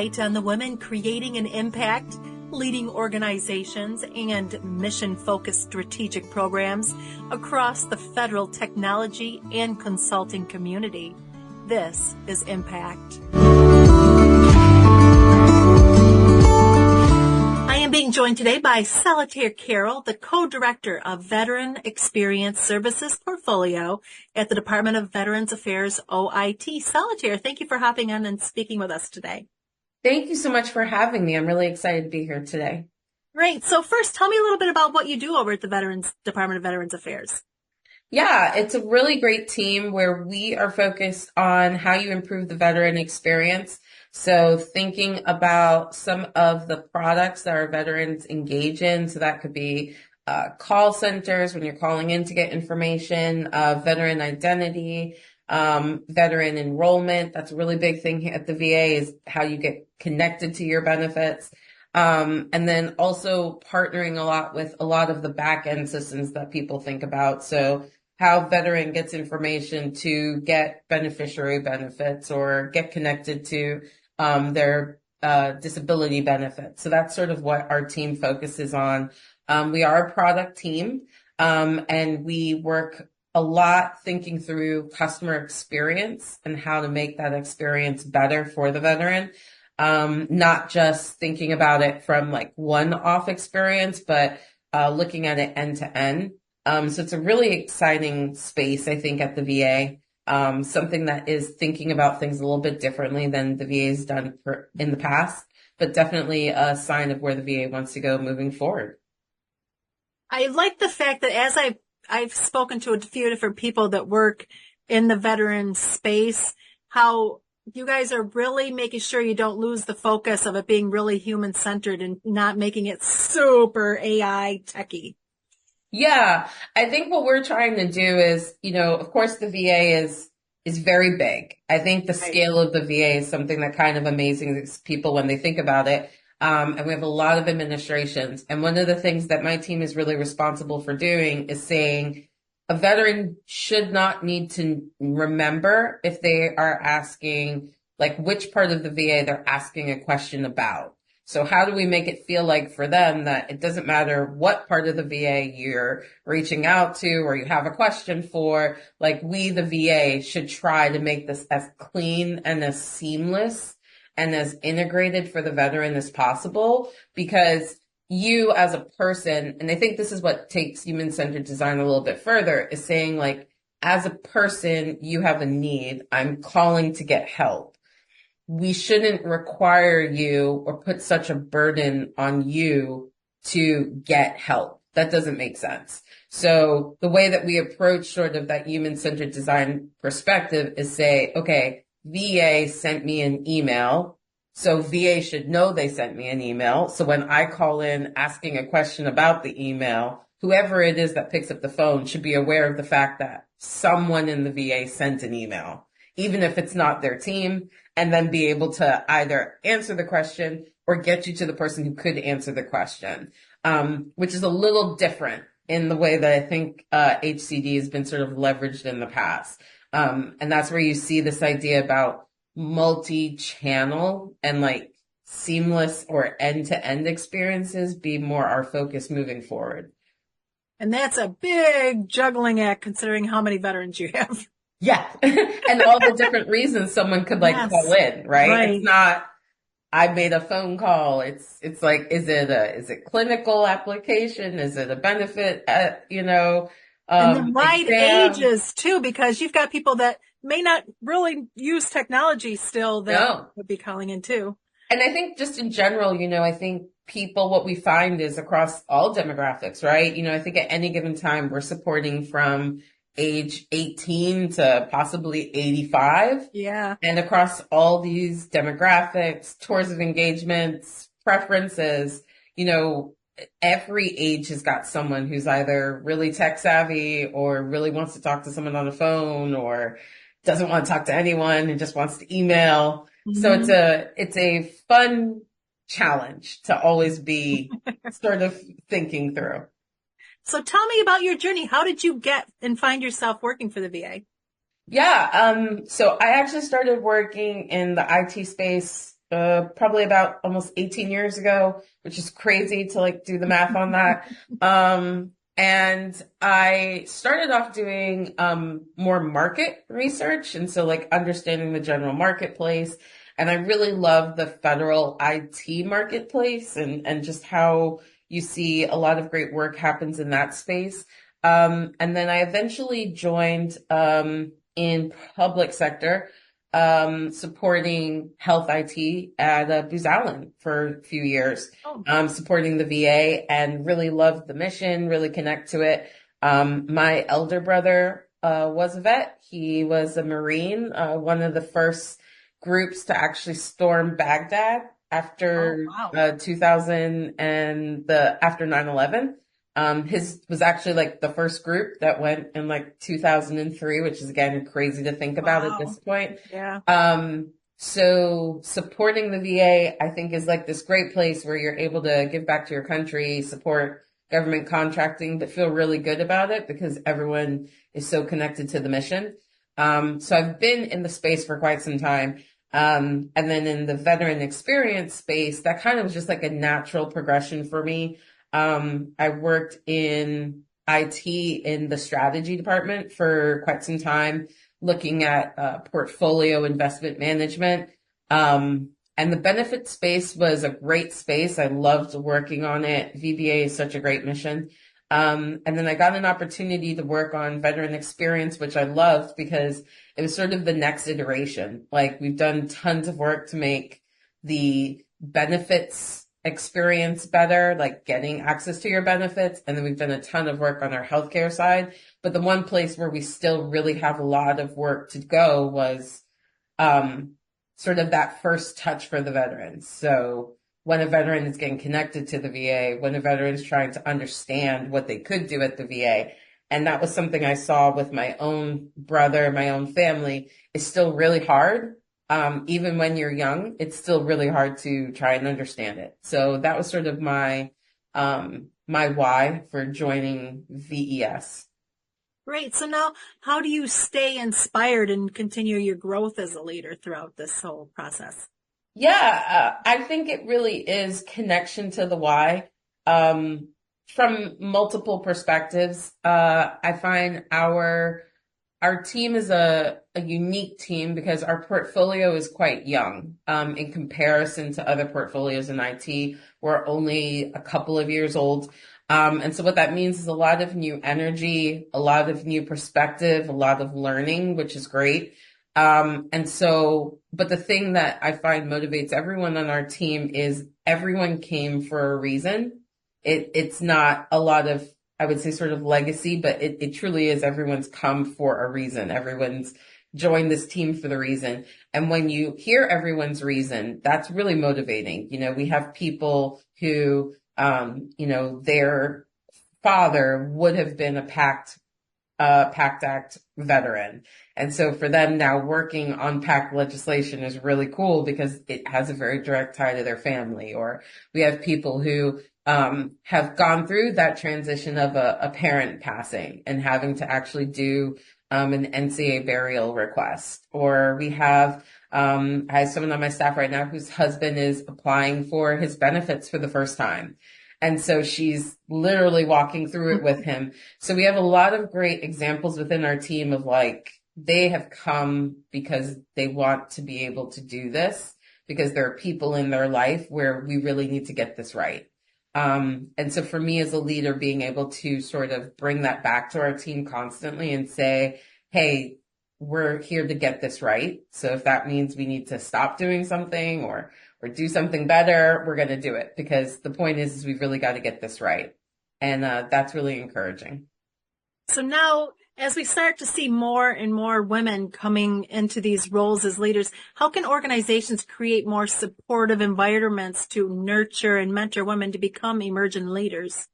spotlight on the women creating an impact, leading organizations, and mission-focused strategic programs across the federal technology and consulting community. This is Impact. I am being joined today by Solitaire Carroll, the co-director of Veteran Experience Services Portfolio at the Department of Veterans Affairs OIT. Solitaire, thank you for hopping on and speaking with us today. Thank you so much for having me. I'm really excited to be here today. Great. So first, tell me a little bit about what you do over at the Department of Veterans Affairs. Yeah, it's a really great team where we are focused on how you improve the veteran experience. So thinking about some of the products that our veterans engage in. So that could be call centers when you're calling in to get information, veteran identity, veteran enrollment. That's a really big thing here at the VA is how you get connected to your benefits. And then also partnering a lot with a lot of the back end systems that people think about. So how veteran gets information to get beneficiary benefits or get connected to their disability benefits. So that's sort of what our team focuses on. We are a product team, and we work a lot thinking through customer experience and how to make that experience better for the veteran. Not just thinking about it from like one-off experience, but looking at it end to end. So it's a really exciting space, I think, at the VA. Something that is thinking about things a little bit differently than the VA has done in the past, but definitely a sign of where the VA wants to go moving forward. I like the fact that as I've spoken to a few different people that work in the veteran space, how you guys are really making sure you don't lose the focus of it being really human-centered and not making it super AI techy. Yeah, I think what we're trying to do is, of course the VA is very big. I think the scale of the VA is something that kind of amazes people when they think about it. And we have a lot of administrations. And one of the things that my team is really responsible for doing is saying a veteran should not need to remember if they are asking, like, which part of the VA they're asking a question about. So how do we make it feel like for them that it doesn't matter what part of the VA you're reaching out to or you have a question for, like we, the VA, should try to make this as clean and as seamless and as integrated for the veteran as possible, because you as a person, and I think this is what takes human-centered design a little bit further, is saying like, as a person, you have a need. I'm calling to get help. We shouldn't require you or put such a burden on you to get help. That doesn't make sense. So the way that we approach sort of that human-centered design perspective is say, okay, VA sent me an email. So VA should know they sent me an email. So when I call in asking a question about the email, whoever it is that picks up the phone should be aware of the fact that someone in the VA sent an email, even if it's not their team, and then be able to either answer the question or get you to the person who could answer the question, which is a little different in the way that I think HCD has been sort of leveraged in the past. And that's where you see this idea about multi-channel and like seamless or end-to-end experiences be more our focus moving forward. And that's a big juggling act considering how many veterans you have. Yeah. And all the different reasons someone could call in, right? It's not, I made a phone call. It's like, is it clinical application? Is it a benefit, and the right exam? Ages too, because you've got people that may not really use technology still that would be calling in too. And I think just in general, I think people, what we find is across all demographics, right? I think at any given time we're supporting from age 18 to possibly 85. Yeah. And across all these demographics, tours of engagements, preferences, every age has got someone who's either really tech savvy or really wants to talk to someone on the phone or doesn't want to talk to anyone and just wants to email. Mm-hmm. So it's a fun challenge to always be sort of thinking through. So tell me about your journey. How did you get and find yourself working for the VA? Yeah. So I actually started working in the IT space probably about almost 18 years ago, which is crazy to like do the math on that. And I started off doing more market research, and so like understanding the general marketplace. And I really love the federal IT marketplace and just how you see a lot of great work happens in that space. And then I eventually joined in public sector, supporting health IT at Booz Allen for a few years, Oh, supporting the VA, and really loved the mission, really connect to it. My elder brother was a vet. He was a Marine, one of the first groups to actually storm Baghdad oh, after wow. 2000 and after 9/11. His was actually like the first group that went in like 2003, which is again crazy to think about at this Wow. point. Yeah. So supporting the VA, I think, is like this great place where you're able to give back to your country, support government contracting, but feel really good about it because everyone is so connected to the mission. So I've been in the space for quite some time. And then in the veteran experience space, that kind of was just like a natural progression for me. I worked in IT in the strategy department for quite some time, looking at portfolio investment management. And the benefit space was a great space. I loved working on it. VBA is such a great mission. And then I got an opportunity to work on veteran experience, which I loved because it was sort of the next iteration. Like we've done tons of work to make the benefits experience better, like getting access to your benefits. And then we've done a ton of work on our healthcare side. But the one place where we still really have a lot of work to go was um, sort of that first touch for the veterans. So when a veteran is getting connected to the VA, when a veteran is trying to understand what they could do at the VA. And that was something I saw with my own brother, my own family. It's still really hard. Even when you're young, it's still really hard to try and understand it. So that was sort of my why for joining VES. Great. So now, how do you stay inspired and continue your growth as a leader throughout this whole process? Yeah, I think it really is connection to the why, from multiple perspectives. I find our team is a unique team because our portfolio is quite young, in comparison to other portfolios in IT. We're only a couple of years old. And so what that means is a lot of new energy, a lot of new perspective, a lot of learning, which is great. But the thing that I find motivates everyone on our team is everyone came for a reason. It's not a lot of, I would say, sort of legacy, but it truly is everyone's come for a reason. Everyone's joined this team for the reason. And when you hear everyone's reason, that's really motivating. You know, we have people who, their father would have been a PACT Act veteran. And so for them now working on PACT legislation is really cool because it has a very direct tie to their family. Or we have people who have gone through that transition of a parent passing and having to actually do an NCA burial request. Or we have, I have someone on my staff right now whose husband is applying for his benefits for the first time. And so she's literally walking through it with him. So we have a lot of great examples within our team of like, they have come because they want to be able to do this, because there are people in their life where we really need to get this right. And so for me as a leader, being able to sort of bring that back to our team constantly and say, hey, we're here to get this right. So if that means we need to stop doing something or do something better, we're going to do it because the point is we've really got to get this right. And that's really encouraging. So now, as we start to see more and more women coming into these roles as leaders, how can organizations create more supportive environments to nurture and mentor women to become emerging leaders?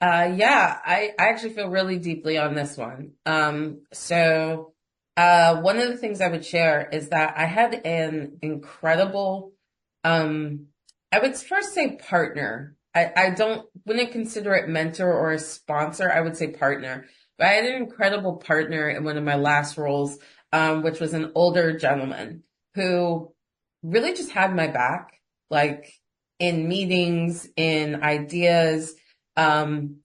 Yeah, I actually feel really deeply on this one. One of the things I would share is that I had an incredible, um, I would first say partner. Wouldn't consider it mentor or a sponsor. I would say partner. But I had an incredible partner in one of my last roles, which was an older gentleman who really just had my back, like in meetings, in ideas.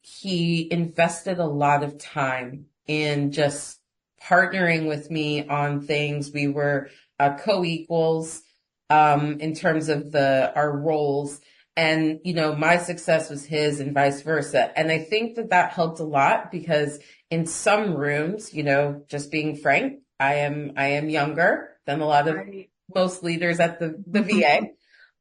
He invested a lot of time in just partnering with me on things. We were co-equals in terms of the our roles. And, my success was his and vice versa. And I think that that helped a lot because in some rooms, just being frank, I am younger than a lot of Right. most leaders at the VA.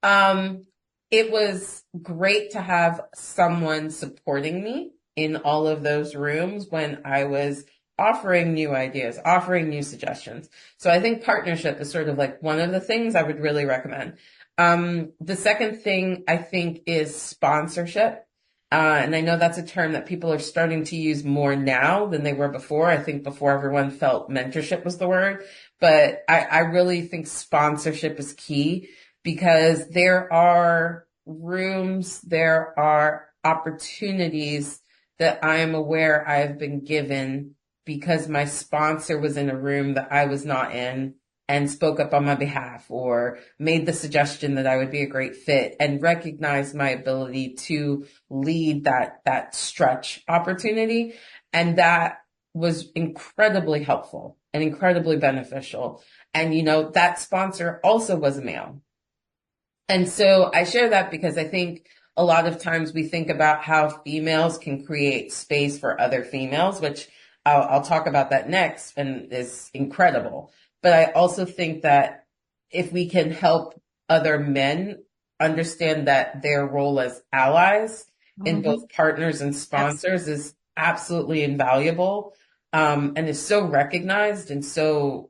Um, it was great to have someone supporting me in all of those rooms when I was offering new ideas, offering new suggestions. So I think partnership is sort of like one of the things I would really recommend. The second thing I think is sponsorship. And I know that's a term that people are starting to use more now than they were before. I think before everyone felt mentorship was the word, but I really think sponsorship is key because there are rooms, there are opportunities that I am aware I've been given because my sponsor was in a room that I was not in and spoke up on my behalf or made the suggestion that I would be a great fit and recognized my ability to lead that stretch opportunity. And that was incredibly helpful and incredibly beneficial. And, that sponsor also was a male. And so I share that because I think a lot of times we think about how females can create space for other females, which I'll talk about that next and is incredible. But I also think that if we can help other men understand that their role as allies in Mhm. both partners and sponsors is absolutely invaluable, and is so recognized and so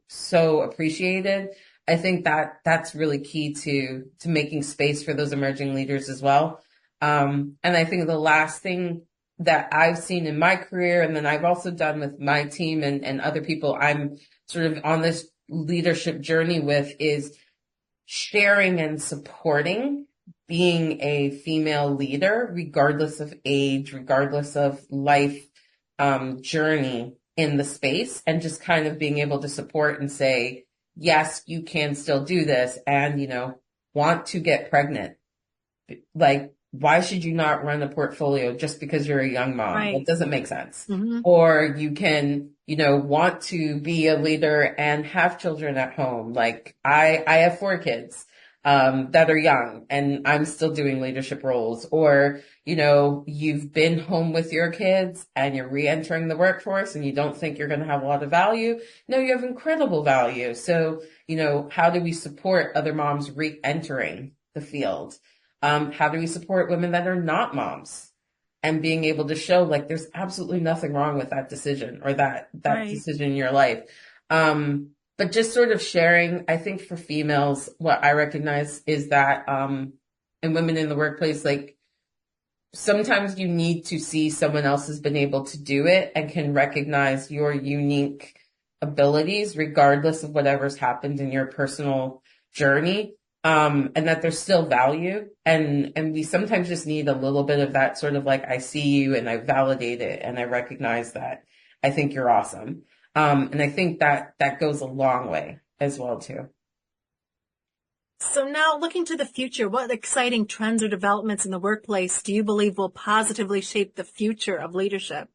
appreciated. I think that that's really key to making space for those emerging leaders as well. And I think the last thing that I've seen in my career, and then I've also done with my team and other people I'm sort of on this leadership journey with, is sharing and supporting being a female leader, regardless of age, regardless of life journey in the space, and just kind of being able to support and say, yes, you can still do this, and want to get pregnant. Like, why should you not run a portfolio just because you're a young mom? That Right. doesn't make sense. Hmm. Or you can, want to be a leader and have children at home. Like I have 4 kids, that are young and I'm still doing leadership roles. Or, you've been home with your kids and you're re-entering the workforce and you don't think you're going to have a lot of value. No, you have incredible value. So, how do we support other moms re-entering the field? How do we support women that are not moms and being able to show like there's absolutely nothing wrong with that decision or that Right. decision in your life. But just sort of sharing, I think for females, what I recognize is that, and women in the workplace, like sometimes you need to see someone else has been able to do it and can recognize your unique abilities, regardless of whatever's happened in your personal journey. And that there's still value. And we sometimes just need a little bit of that sort of like, I see you and I validate it and I recognize that I think you're awesome. And I think that that goes a long way as well too. So now looking to the future, what exciting trends or developments in the workplace do you believe will positively shape the future of leadership?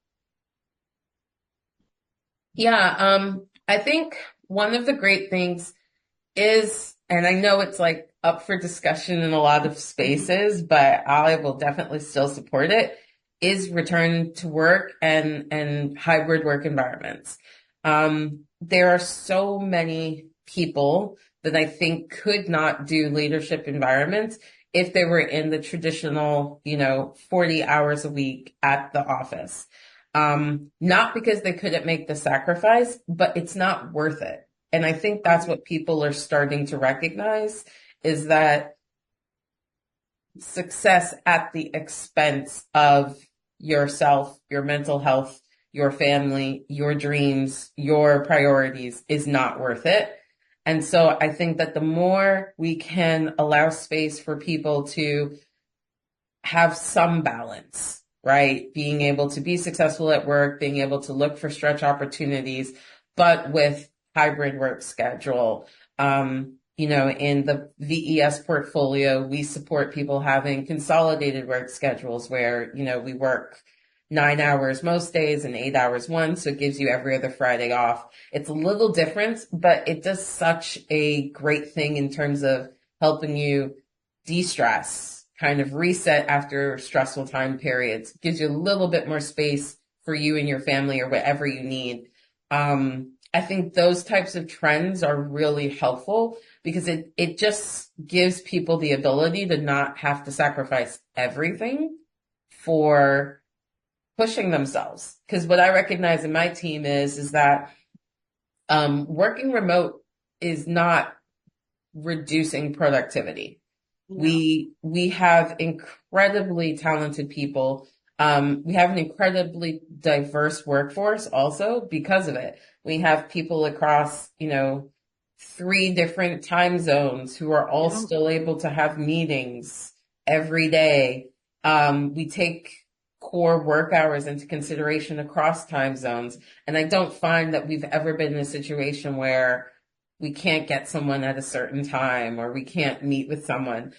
Yeah, I think one of the great things is, and I know it's like up for discussion in a lot of spaces, but I will definitely still support it, is return to work and hybrid work environments. There are so many people that I think could not do leadership environments if they were in the traditional, 40 hours a week at the office. Not because they couldn't make the sacrifice, but it's not worth it. And I think that's what people are starting to recognize is that success at the expense of yourself, your mental health, your family, your dreams, your priorities is not worth it. And so I think that the more we can allow space for people to have some balance, right? Being able to be successful at work, being able to look for stretch opportunities, but with hybrid work schedule, in the VES portfolio, we support people having consolidated work schedules where, we work 9 hours most days and 8 hours one. So it gives you every other Friday off. It's a little different, but it does such a great thing in terms of helping you de-stress, kind of reset after stressful time periods, gives you a little bit more space for you and your family or whatever you need. I think those types of trends are really helpful because it just gives people the ability to not have to sacrifice everything for pushing themselves. Because what I recognize in my team is that working remote is not reducing productivity. No. We have incredibly talented people. We have an incredibly diverse workforce also because of it. We have people across, 3 different time zones who are all Yeah. still able to have meetings every day. We take core work hours into consideration across time zones. And I don't find that we've ever been in a situation where we can't get someone at a certain time or we can't meet with someone.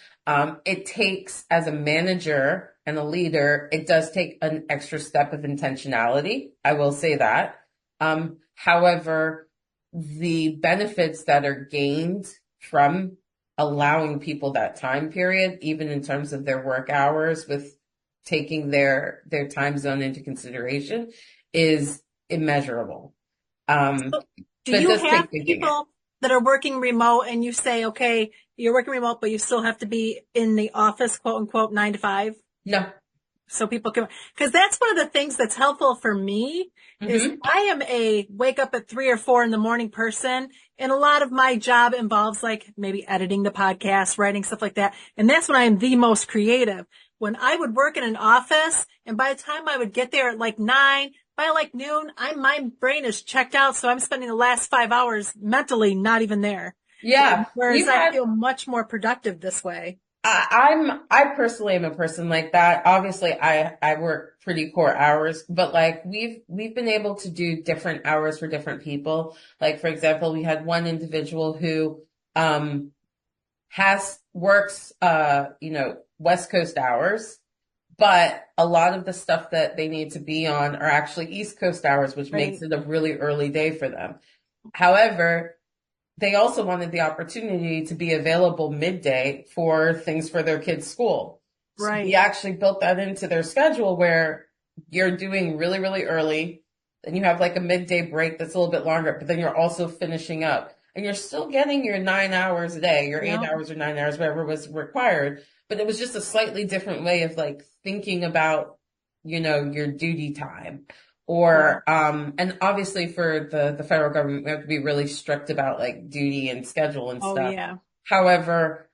It takes, as a manager and a leader, it does take an extra step of intentionality. I will say that. However, the benefits that are gained from allowing people that time period, even in terms of their work hours with taking their time zone into consideration, is immeasurable. So do But it you does have take thinking it. people that are working remote and you say, okay, you're working remote, but you still have to be in the office, quote unquote, 9 to 5? No. So people can, because that's one of the things that's helpful for me is Hmm. I am a wake up at 3 or 4 in the morning person. And a lot of my job involves like maybe editing the podcast, writing stuff like that. And that's when I am the most creative. When I would work in an office and by the time I would get there at like 9, by like noon, my brain is checked out. So I'm spending the last 5 hours mentally not even there. Yeah. Whereas We've I had feel much more productive this way. I personally am a person like that. Obviously, I work pretty core hours, but like we've been able to do different hours for different people. Like for example, we had one individual who um has works West Coast hours, but a lot of the stuff that they need to be on are actually East Coast hours, which makes Right. it a really early day for them. However, they also wanted the opportunity to be available midday for things for their kids' school. So we Right. actually built that into their schedule where you're doing really, really early. Then you have like a midday break that's a little bit longer, but then you're also finishing up. And you're still getting your 9 hours a day, your eight Yeah. hours or 9 hours, whatever was required. But it was just a slightly different way of like thinking about, your duty time. Yeah. Or and obviously for the federal government, we have to be really strict about like duty and schedule and Oh stuff. yeah. However,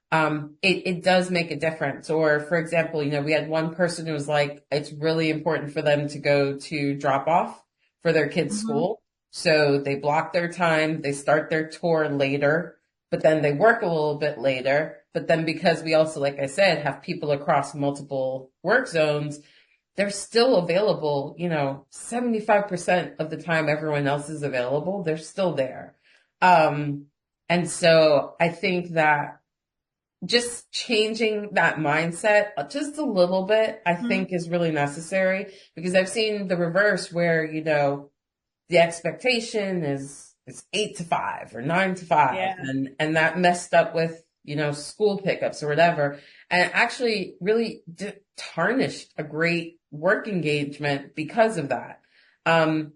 it does make a difference. Or for example, we had one person who was like, it's really important for them to go to drop off for their kids' Hmm. school. So they block their time, they start their tour later, but then they work a little bit later. But then because we also, like I said, have people across multiple work zones, they're still available, 75% of the time everyone else is available, they're still there. Um, and so I think that just changing that mindset just a little bit, I Hmm. think is really necessary because I've seen the reverse where, the expectation is 8 to 5 or 9 to 5 Yeah. and that messed up with school pickups or whatever and it actually really tarnished a great work engagement because of that and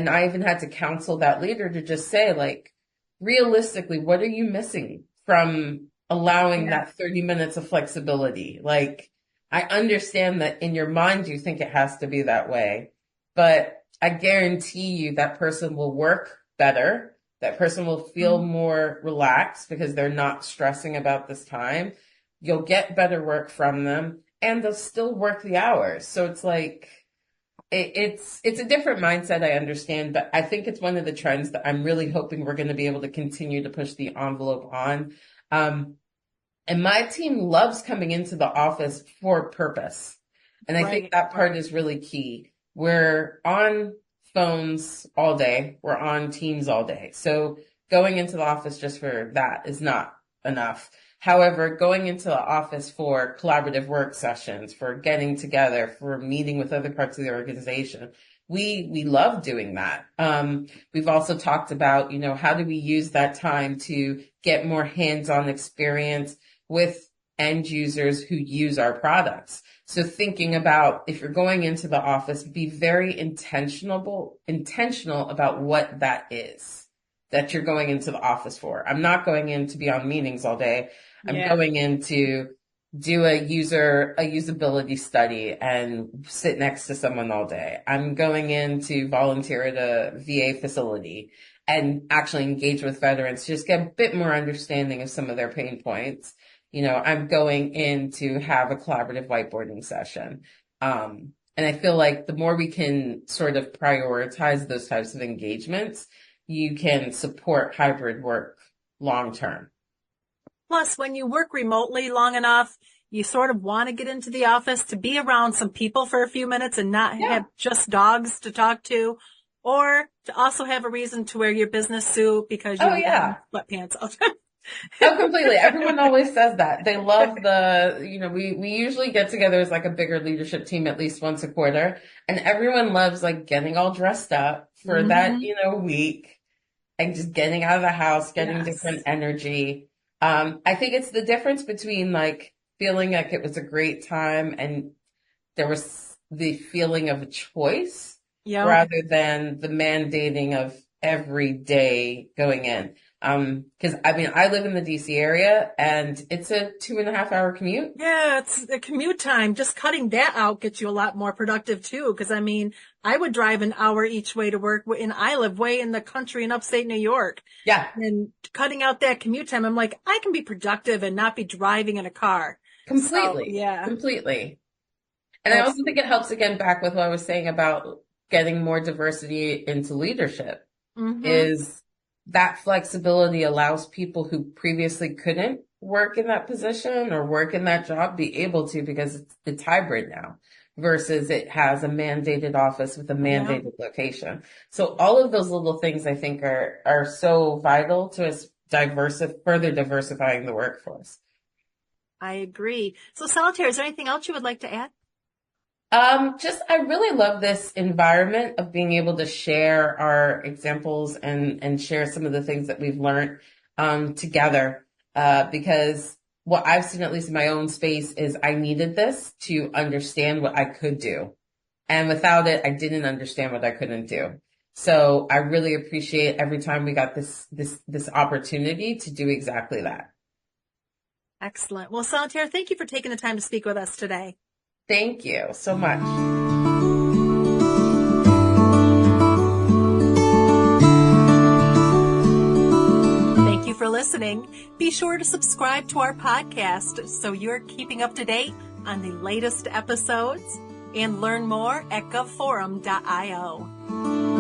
I even had to counsel that leader to just say like realistically what are you missing from allowing Yeah. that 30 minutes of flexibility like I understand that in your mind you think it has to be that way but I guarantee you that person will work better. That person will feel Mhm. more relaxed because they're not stressing about this time. You'll get better work from them and they'll still work the hours. So it's like, it's a different mindset. I understand, but I think it's one of the trends that I'm really hoping we're going to be able to continue to push the envelope on. Um, and my team loves coming into the office for purpose. And I think Right. that part Right. is really key. We're on phones all day. We're on Teams all day. So going into the office just for that is not enough. However, going into the office for collaborative work sessions, for getting together, for meeting with other parts of the organization, we love doing that. We've also talked about, how do we use that time to get more hands-on experience with end users who use our products. So thinking about, if you're going into the office, be very intentional about what that is that you're going into the office for. I'm not going in to be on meetings all day. I'm Yeah. going in to do a usability study and sit next to someone all day. I'm going in to volunteer at a VA facility and actually engage with veterans, just get a bit more understanding of some of their pain points. I'm going in to have a collaborative whiteboarding session. And I feel like the more we can sort of prioritize those types of engagements, you can support hybrid work long term. Plus, when you work remotely long enough, you sort of want to get into the office to be around some people for a few minutes and not have just dogs to talk to, or to also have a reason to wear your business suit because you have sweatpants all the time. Oh, completely. Everyone always says that. They love we usually get together as like a bigger leadership team at least once a quarter, and everyone loves like getting all dressed up for that, week, and just getting out of the house, getting different energy. I think it's the difference between like feeling like it was a great time and there was the feeling of a choice rather than the mandating of every day going in. Cause I live in the DC area and it's a 2.5 hour commute. Yeah, it's a commute time. Just cutting that out gets you a lot more productive too. Cause I would drive an hour each way to work, and I live way in the country in upstate New York. Yeah. And cutting out that commute time, I'm like, I can be productive and not be driving in a car. Completely. So, yeah. Completely. And I also think it helps, again, back with what I was saying about getting more diversity into leadership is that flexibility allows people who previously couldn't work in that position or work in that job be able to, because it's hybrid now versus it has a mandated office with a mandated location. So all of those little things I think are so vital to us further diversifying the workforce. I agree. So Solitaire, is there anything else you would like to add? I really love this environment of being able to share our examples and share some of the things that we've learned, together, because what I've seen, at least in my own space, is I needed this to understand what I could do. And without it, I didn't understand what I couldn't do. So I really appreciate every time we got this opportunity to do exactly that. Excellent. Well, Solitaire, thank you for taking the time to speak with us today. Thank you so much. Thank you for listening. Be sure to subscribe to our podcast so you're keeping up to date on the latest episodes, and learn more at govforum.io.